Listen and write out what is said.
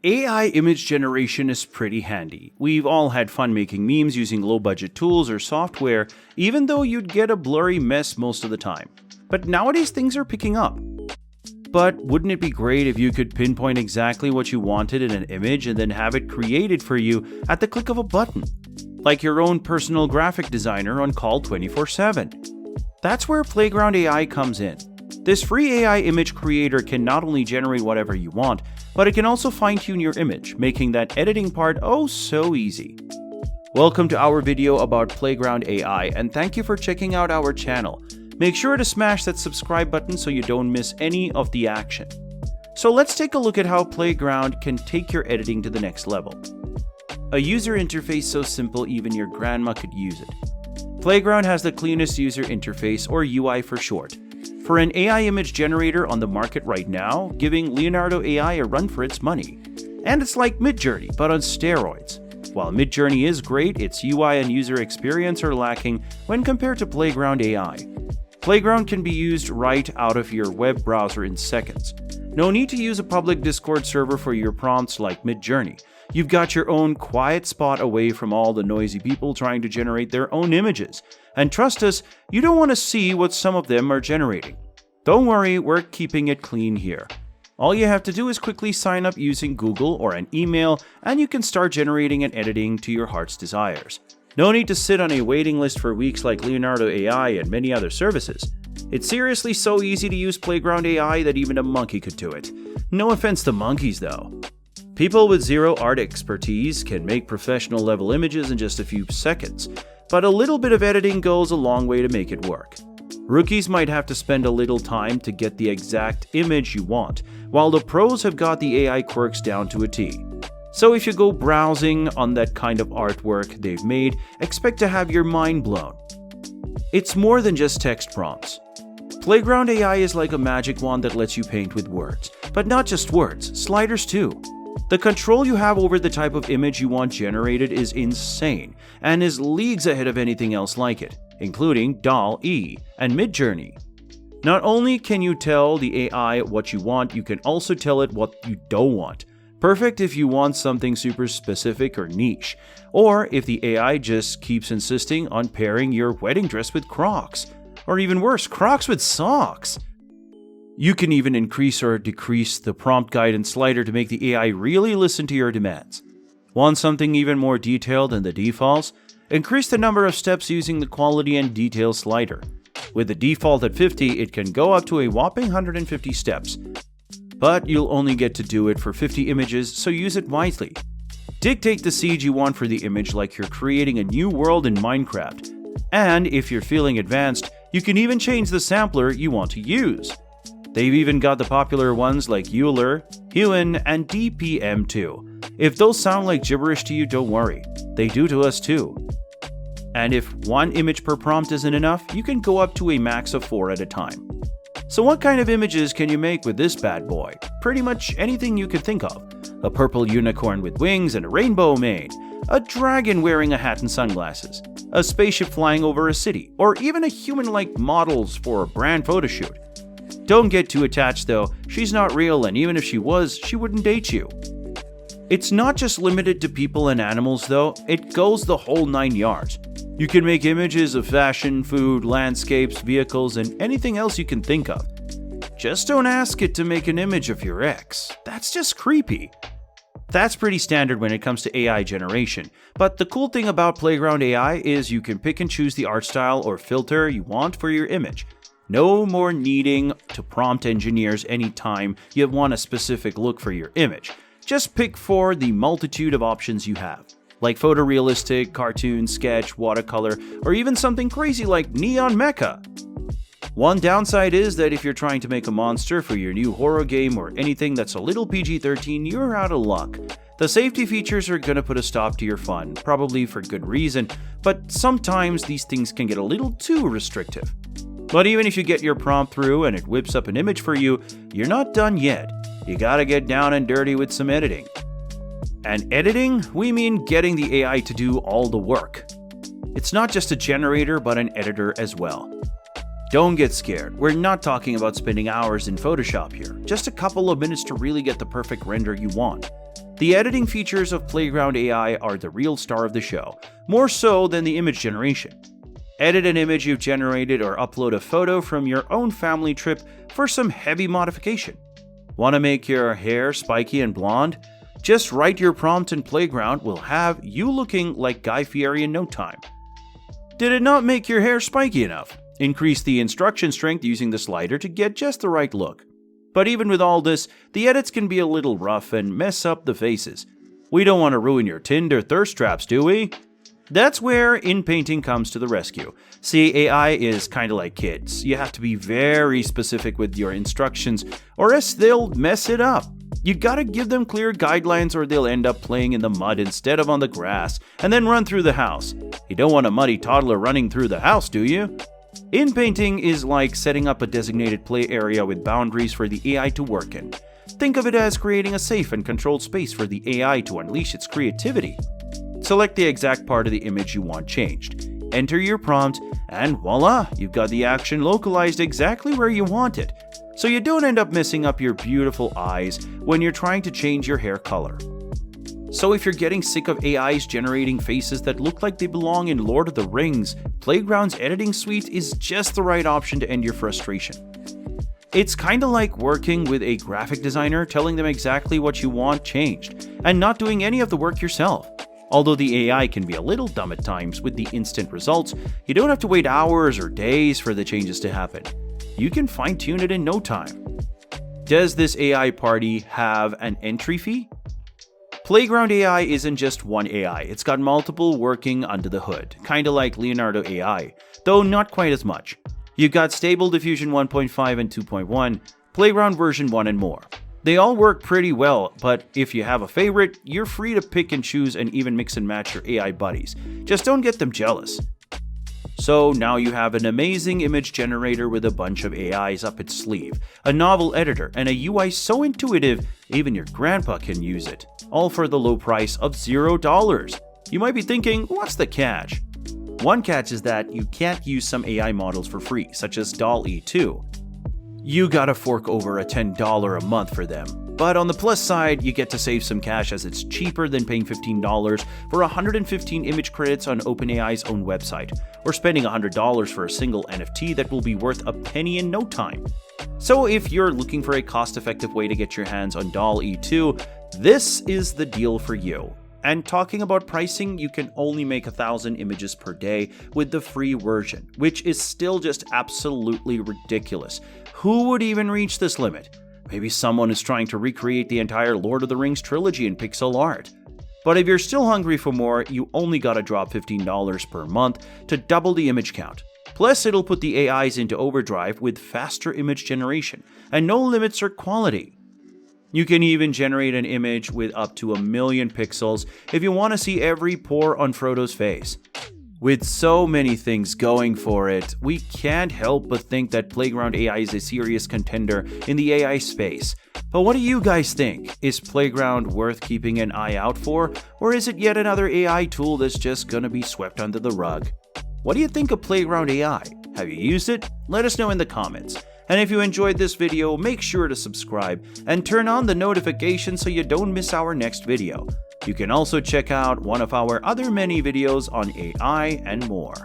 AI image generation is pretty handy. We've all had fun making memes using low-budget tools or software, even though you'd get a blurry mess most of the time. But nowadays things are picking up. But wouldn't it be great if you could pinpoint exactly what you wanted in an image and then have it created for you at the click of a button? Like your own personal graphic designer on call 24/7. That's where Playground AI comes in. This free AI image creator can not only generate whatever you want, but it can also fine-tune your image, making that editing part oh so easy. Welcome to our video about Playground AI, and thank you for checking out our channel. Make sure to smash that subscribe button so you don't miss any of the action. So let's take a look at how Playground can take your editing to the next level. A user interface so simple even your grandma could use it. Playground has the cleanest user interface, or UI for short, for an AI image generator on the market right now, giving Leonardo AI a run for its money. And it's like Midjourney, but on steroids. While Midjourney is great, its UI and user experience are lacking when compared to Playground AI. Playground can be used right out of your web browser in seconds. No need to use a public Discord server for your prompts like Midjourney. You've got your own quiet spot away from all the noisy people trying to generate their own images. And trust us, you don't want to see what some of them are generating. Don't worry, we're keeping it clean here. All you have to do is quickly sign up using Google or an email, and you can start generating and editing to your heart's desires. No need to sit on a waiting list for weeks like Leonardo AI and many other services. It's seriously so easy to use Playground AI that even a monkey could do it. No offense to monkeys though. People with zero art expertise can make professional level images in just a few seconds, but a little bit of editing goes a long way to make it work. Rookies might have to spend a little time to get the exact image you want, while the pros have got the AI quirks down to a T. So if you go browsing on that kind of artwork they've made, expect to have your mind blown. It's more than just text prompts. Playground AI is like a magic wand that lets you paint with words, but not just words, sliders too. The control you have over the type of image you want generated is insane, and is leagues ahead of anything else like it, including DALL-E and Midjourney. Not only can you tell the AI what you want, you can also tell it what you don't want. Perfect if you want something super specific or niche, or if the AI just keeps insisting on pairing your wedding dress with Crocs, or even worse, Crocs with socks. You can even increase or decrease the prompt guidance slider to make the AI really listen to your demands. Want something even more detailed than the defaults? Increase the number of steps using the quality and detail slider. With the default at 50, it can go up to a whopping 150 steps. But you'll only get to do it for 50 images, so use it wisely. Dictate the seed you want for the image like you're creating a new world in Minecraft. And if you're feeling advanced, you can even change the sampler you want to use. They've even got the popular ones like Euler, Hewen, and DPM too. If those sound like gibberish to you, don't worry. They do to us too. And if one image per prompt isn't enough, you can go up to a max of 4 at a time. So what kind of images can you make with this bad boy? Pretty much anything you can think of. A purple unicorn with wings and a rainbow mane. A dragon wearing a hat and sunglasses. A spaceship flying over a city. Or even a human-like models for a brand photo shoot. Don't get too attached though, she's not real, and even if she was, she wouldn't date you. It's not just limited to people and animals though, it goes the whole 9 yards. You can make images of fashion, food, landscapes, vehicles, and anything else you can think of. Just don't ask it to make an image of your ex. That's just creepy. That's pretty standard when it comes to AI generation, but the cool thing about Playground AI is you can pick and choose the art style or filter you want for your image. No more needing to prompt engineers anytime you want a specific look for your image. Just pick for the multitude of options you have, like photorealistic, cartoon, sketch, watercolor, or even something crazy like neon mecha. One downside is that if you're trying to make a monster for your new horror game or anything that's a little PG-13, you're out of luck. The safety features are gonna put a stop to your fun, probably for good reason, but sometimes these things can get a little too restrictive. But even if you get your prompt through and it whips up an image for you, you're not done yet. You gotta get down and dirty with some editing. And editing, we mean getting the AI to do all the work. It's not just a generator, but an editor as well. Don't get scared, we're not talking about spending hours in Photoshop here, just a couple of minutes to really get the perfect render you want. The editing features of Playground AI are the real star of the show, more so than the image generation. Edit an image you've generated or upload a photo from your own family trip for some heavy modification. Want to make your hair spiky and blonde? Just write your prompt and Playground will have you looking like Guy Fieri in no time. Did it not make your hair spiky enough? Increase the instruction strength using the slider to get just the right look. But even with all this, the edits can be a little rough and mess up the faces. We don't want to ruin your Tinder thirst traps, do we? That's where inpainting comes to the rescue. See, AI is kinda like kids. You have to be very specific with your instructions or else they'll mess it up. You gotta give them clear guidelines or they'll end up playing in the mud instead of on the grass and then run through the house. You don't want a muddy toddler running through the house, do you? Inpainting is like setting up a designated play area with boundaries for the AI to work in. Think of it as creating a safe and controlled space for the AI to unleash its creativity. Select the exact part of the image you want changed. Enter your prompt, and voila, you've got the action localized exactly where you want it, so you don't end up messing up your beautiful eyes when you're trying to change your hair color. So if you're getting sick of AIs generating faces that look like they belong in Lord of the Rings, Playground's editing suite is just the right option to end your frustration. It's kinda like working with a graphic designer, telling them exactly what you want changed, and not doing any of the work yourself. Although the AI can be a little dumb at times with the instant results, you don't have to wait hours or days for the changes to happen. You can fine-tune it in no time. Does this AI party have an entry fee? Playground AI isn't just one AI, it's got multiple working under the hood, kinda like Leonardo AI, though not quite as much. You've got Stable Diffusion 1.5 and 2.1, Playground version 1 and more. They all work pretty well, but if you have a favorite, you're free to pick and choose and even mix and match your AI buddies. Just don't get them jealous. So now you have an amazing image generator with a bunch of AIs up its sleeve, a novel editor, and a UI so intuitive even your grandpa can use it, all for the low price of $0. You might be thinking, what's the catch? One catch is that you can't use some AI models for free, such as DALL-E 2. You gotta fork over a $10 a month for them. But on the plus side, you get to save some cash as it's cheaper than paying $15 for 115 image credits on OpenAI's own website, or spending $100 for a single NFT that will be worth a penny in no time. So if you're looking for a cost-effective way to get your hands on DALL-E 2, this is the deal for you. And talking about pricing, you can only make 1,000 images per day with the free version, which is still just absolutely ridiculous. Who would even reach this limit? Maybe someone is trying to recreate the entire Lord of the Rings trilogy in pixel art. But if you're still hungry for more, you only gotta drop $15 per month to double the image count. Plus, it'll put the AIs into overdrive with faster image generation, and no limits or quality. You can even generate an image with up to 1 million pixels if you want to see every pore on Frodo's face. With so many things going for it, we can't help but think that Playground AI is a serious contender in the AI space. But what do you guys think? Is Playground worth keeping an eye out for, or is it yet another AI tool that's just gonna be swept under the rug? What do you think of Playground AI? Have you used it? Let us know in the comments. And if you enjoyed this video, make sure to subscribe and turn on the notifications so you don't miss our next video. You can also check out one of our other many videos on AI and more.